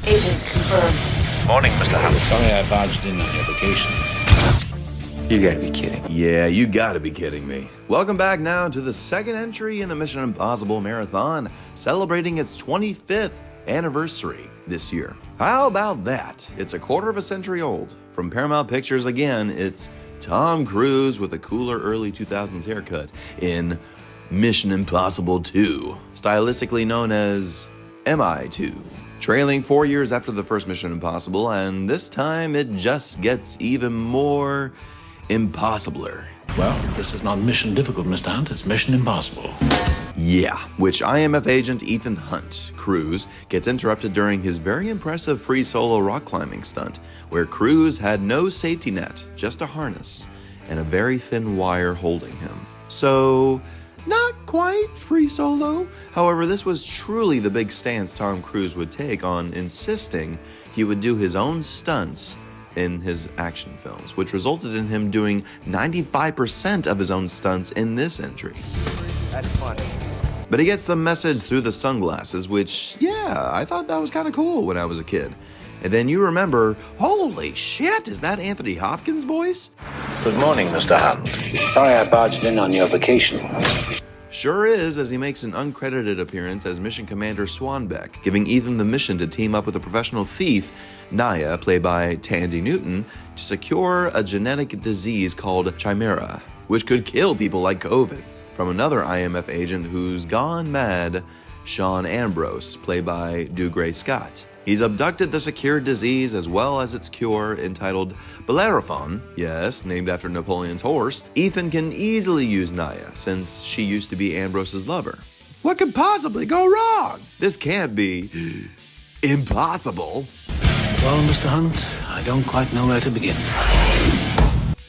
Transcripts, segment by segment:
Agent confirmed. Morning, Mr. Hunt. Sorry I barged in on your vacation. You gotta be kidding. Yeah, you gotta be kidding me. Welcome back now to the second entry in the Mission Impossible Marathon, celebrating its 25th anniversary this year. How about that? It's a quarter of a century old. From Paramount Pictures again, it's Tom Cruise with a cooler early 2000s haircut in Mission Impossible 2, stylistically known as MI2. Trailing 4 years after the first Mission Impossible, and this time it just gets even more impossibler. Well, this is not mission difficult, Mr. Hunt. It's mission impossible. Yeah, which IMF agent Ethan Hunt, Cruise, gets interrupted during his very impressive free solo rock climbing stunt, where Cruise had no safety net, just a harness, and a very thin wire holding him. So, not quite free solo. However, this was truly the big stance Tom Cruise would take on insisting he would do his own stunts in his action films, which resulted in him doing 95% of his own stunts in this entry. That's funny. But he gets the message through the sunglasses, which, yeah, I thought that was kind of cool when I was a kid. And then you remember, holy shit, is that Anthony Hopkins' voice? Good morning, Mr. Hunt. Sorry I barged in on your vacation. Sure is, as he makes an uncredited appearance as Mission Commander Swanbeck, giving Ethan the mission to team up with a professional thief, Naya, played by thandienewton, to secure a genetic disease called Chimera, which could kill people like COVID. From another IMF agent who's gone mad, Sean Ambrose, played by Dougray Scott. He's abducted the secured disease as well as its cure, entitled Bellerophon, yes, named after Napoleon's horse. Ethan can easily use Naya, since she used to be Ambrose's lover. What could possibly go wrong? This can't be impossible. Well, Mr. Hunt, I don't quite know where to begin.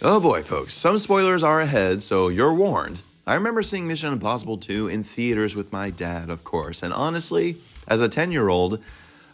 Oh boy, folks, some spoilers are ahead, so you're warned. I remember seeing Mission Impossible 2 in theaters with my dad, of course, and honestly, as a 10-year-old,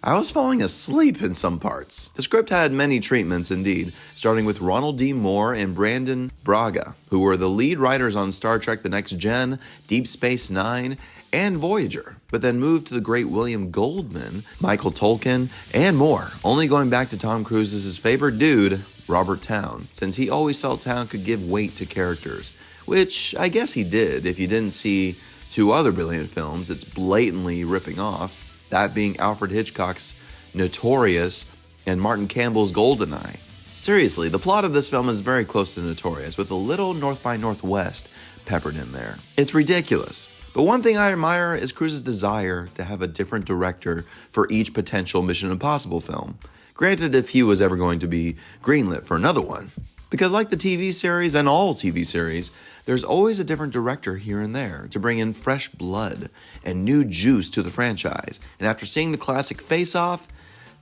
I was falling asleep in some parts. The script had many treatments indeed, starting with Ronald D. Moore and Brandon Braga, who were the lead writers on Star Trek The Next Gen, Deep Space Nine, and Voyager, but then moved to the great William Goldman, Michael Tolkien, and more, only going back to Tom Cruise's favorite dude, Robert Towne, since he always felt Towne could give weight to characters, which I guess he did if you didn't see two other brilliant films it's blatantly ripping off, that being Alfred Hitchcock's Notorious and Martin Campbell's Goldeneye. Seriously, the plot of this film is very close to Notorious, with a little North by Northwest peppered in there. It's ridiculous. But one thing I admire is Cruise's desire to have a different director for each potential Mission Impossible film. Granted, if he was ever going to be greenlit for another one. Because like the TV series and all TV series, there's always a different director here and there to bring in fresh blood and new juice to the franchise. And after seeing the classic Face Off,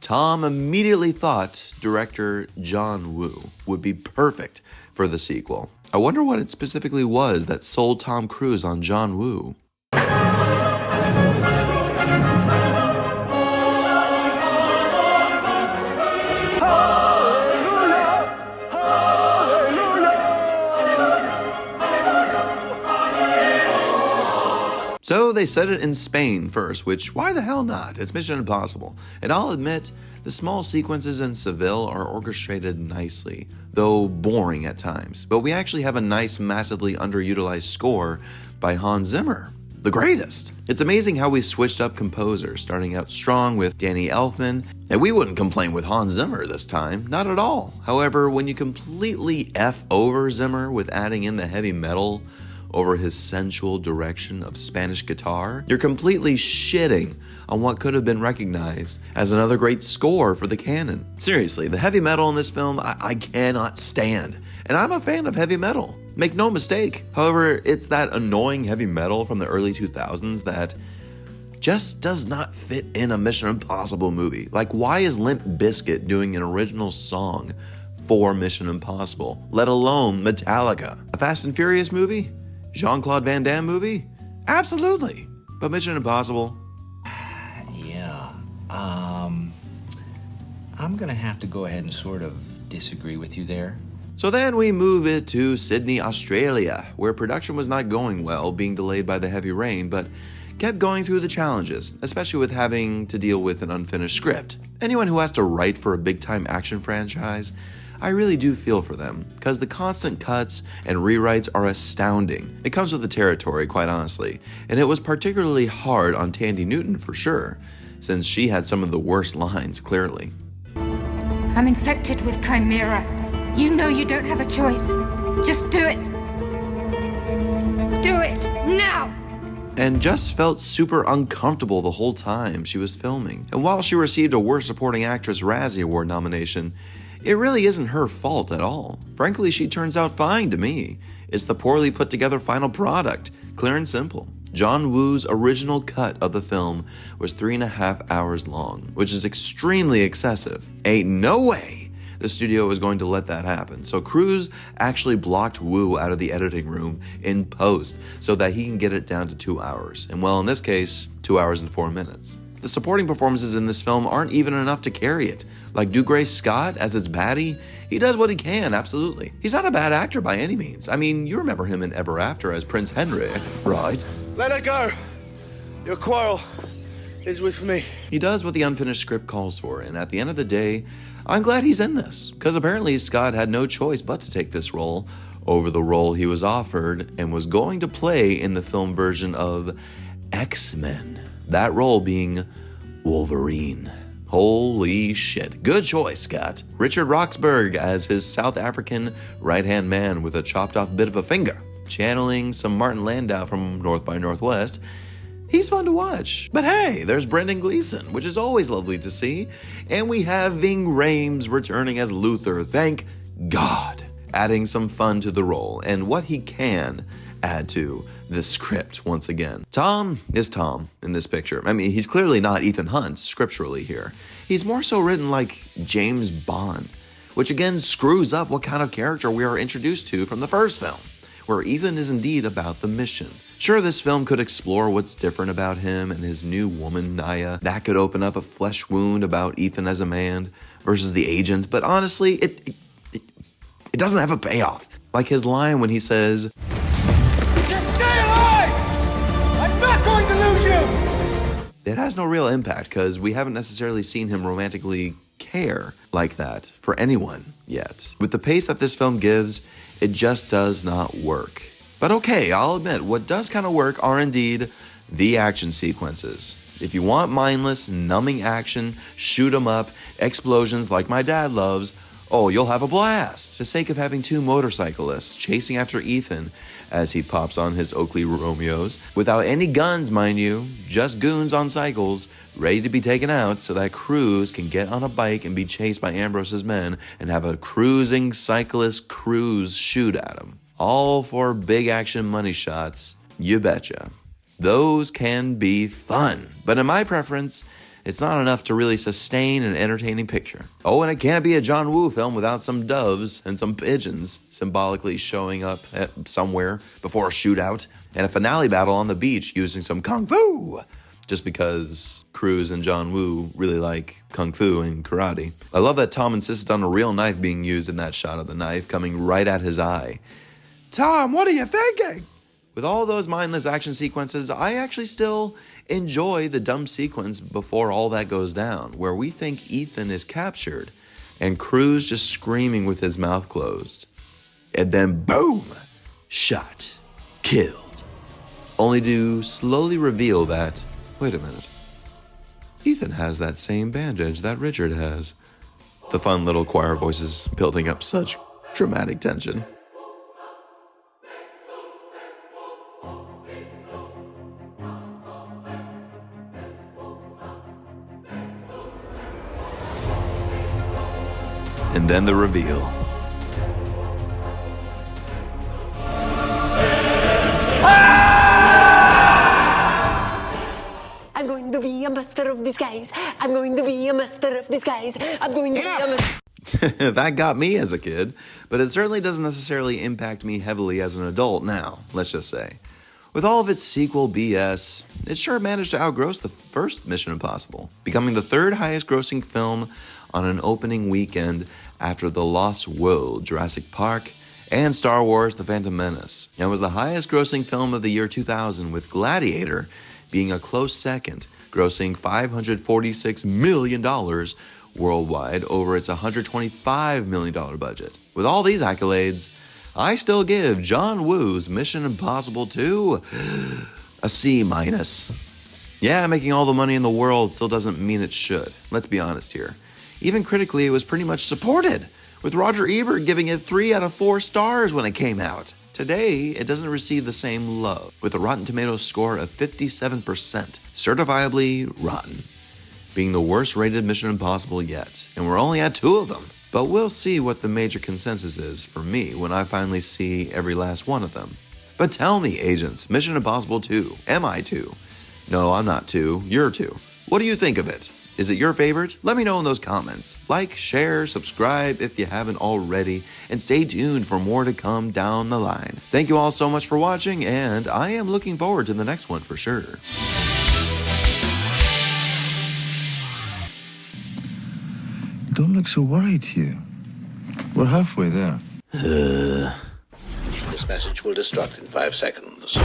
Tom immediately thought director Johnwoo would be perfect for the sequel. I wonder what it specifically was that sold Tom Cruise on Johnwoo. So they set it in Spain first, which why the hell not? It's Mission Impossible. And I'll admit, the small sequences in Seville are orchestrated nicely, though boring at times. But we actually have a nice, massively underutilized score by Hans Zimmer, the greatest. It's amazing how we switched up composers, starting out strong with Danny Elfman, and we wouldn't complain with Hans Zimmer this time, not at all. However, when you completely F over Zimmer with adding in the heavy metal over his sensual direction of Spanish guitar, you're completely shitting on what could have been recognized as another great score for the canon. Seriously, the heavy metal in this film, I cannot stand. And I'm a fan of heavy metal, make no mistake. However, it's that annoying heavy metal from the early 2000s that just does not fit in a Mission Impossible movie. Like, why is Limp Bizkit doing an original song for Mission Impossible, let alone Metallica? A Fast and Furious movie? Jean-Claude Van Damme movie? Absolutely. But Mission Impossible? Yeah. I'm gonna have to go ahead and sort of disagree with you there. So then we move it to Sydney, Australia, where production was not going well, being delayed by the heavy rain, but kept going through the challenges, especially with having to deal with an unfinished script. Anyone who has to write for a big-time action franchise, I really do feel for them, because the constant cuts and rewrites are astounding. It comes with the territory, quite honestly, and it was particularly hard on thandienewton for sure, since she had some of the worst lines, clearly. I'm infected with Chimera. You know you don't have a choice. Just do it. Do it, now! And just felt super uncomfortable the whole time she was filming. And while she received a Worst Supporting Actress Razzie Award nomination, it really isn't her fault at all. Frankly, she turns out fine to me. It's the poorly put together final product, clear and simple. Johnwoo's original cut of the film was 3.5 hours long, which is extremely excessive. Ain't no way the studio was going to let that happen. So Cruise actually blocked Woo out of the editing room in post so that he can get it down to 2 hours. And well, in this case, 2 hours and 4 minutes. The supporting performances in this film aren't even enough to carry it. Like Dougray Scott as its baddie, he does what he can, absolutely. He's not a bad actor by any means. I mean, you remember him in Ever After as Prince Henry, right? Let her go. Your quarrel is with me. He does what the unfinished script calls for, and at the end of the day, I'm glad he's in this, because apparently Scott had no choice but to take this role over the role he was offered and was going to play in the film version of X-Men. That role being Wolverine. Holy shit. Good choice, Scott. Richard ROXBURGH as his South African right-hand man with a chopped off bit of a finger. Channeling some Martin Landau from North by Northwest. He's fun to watch. But hey, there's Brendan Gleeson, which is always lovely to see. And we have Vingrhames returning as Luther, thank God. Adding some fun to the role and what he can add to the script once again. Tom is Tom in this picture. I mean, he's clearly not Ethan Hunt scripturally here. He's more so written like James Bond, which again screws up what kind of character we are introduced to from the first film, where Ethan is indeed about the mission. Sure, this film could explore what's different about him and his new woman, Naya. That could open up a flesh wound about Ethan as a man versus the agent, but honestly, it doesn't have a payoff. Like his line when he says, "Just stay alive! I'm not going to lose you!" It has no real impact because we haven't necessarily seen him romantically care like that for anyone yet. With the pace that this film gives, it just does not work. But okay, I'll admit, what does kind of work are indeed the action sequences. If you want mindless, numbing action, shoot 'em up, explosions like my dad loves, oh, you'll have a blast. For the sake of having two motorcyclists chasing after Ethan as he pops on his Oakley Romeos, without any guns, mind you, just goons on cycles, ready to be taken out so that Cruise can get on a bike and be chased by Ambrose's men and have a cruising cyclist Cruise shoot at him. All for big action money shots, you betcha. Those can be fun, but in my preference, it's not enough to really sustain an entertaining picture. Oh, and it can't be a Johnwoo film without some doves and some pigeons symbolically showing up at somewhere before a shootout, and a finale battle on the beach using some kung fu, just because Cruise and Johnwoo really like kung fu and karate. I love that Tom insisted on a real knife being used in that shot of the knife coming right at his eye. Tom, what are you thinking? With all those mindless action sequences, I actually still enjoy the dumb sequence before all that goes down, where we think Ethan is captured and Cruise just screaming with his mouth closed. And then boom, shot, killed. Only to slowly reveal that, wait a minute, Ethan has that same bandage that Richard has. The fun little choir voices building up such dramatic tension. And then the reveal. I'm going to be a master of disguise. I'm going to be a master of disguise. I'm going to be a master. That got me as a kid, but it certainly doesn't necessarily impact me heavily as an adult now, let's just say. With all of its sequel BS, it sure managed to outgross the first Mission Impossible, becoming the third highest grossing film on an opening weekend after The Lost World, Jurassic Park, and Star Wars The Phantom Menace. It was the highest grossing film of the year 2000, with Gladiator being a close second, grossing $546 million worldwide over its $125 million budget. With all these accolades, I still give John Woo's Mission Impossible 2 a C-. Yeah, making all the money in the world still doesn't mean it should. Let's be honest here. Even critically, it was pretty much supported, with Roger Ebert giving it 3 out of 4 stars when it came out. Today, it doesn't receive the same love, with a Rotten Tomatoes score of 57%, certifiably rotten, being the worst rated Mission Impossible yet, and we're only at 2 of them. But we'll see what the major consensus is for me when I finally see every last one of them. But tell me, agents, Mission Impossible 2, am I 2? No, I'm not 2, you're 2. What do you think of it? Is it your favorite? Let me know in those comments. Like, share, subscribe if you haven't already, and stay tuned for more to come down the line. Thank you all so much for watching, and I am looking forward to the next one for sure. Don't look so worried, Hugh. We're halfway there. This message will destruct in 5 seconds.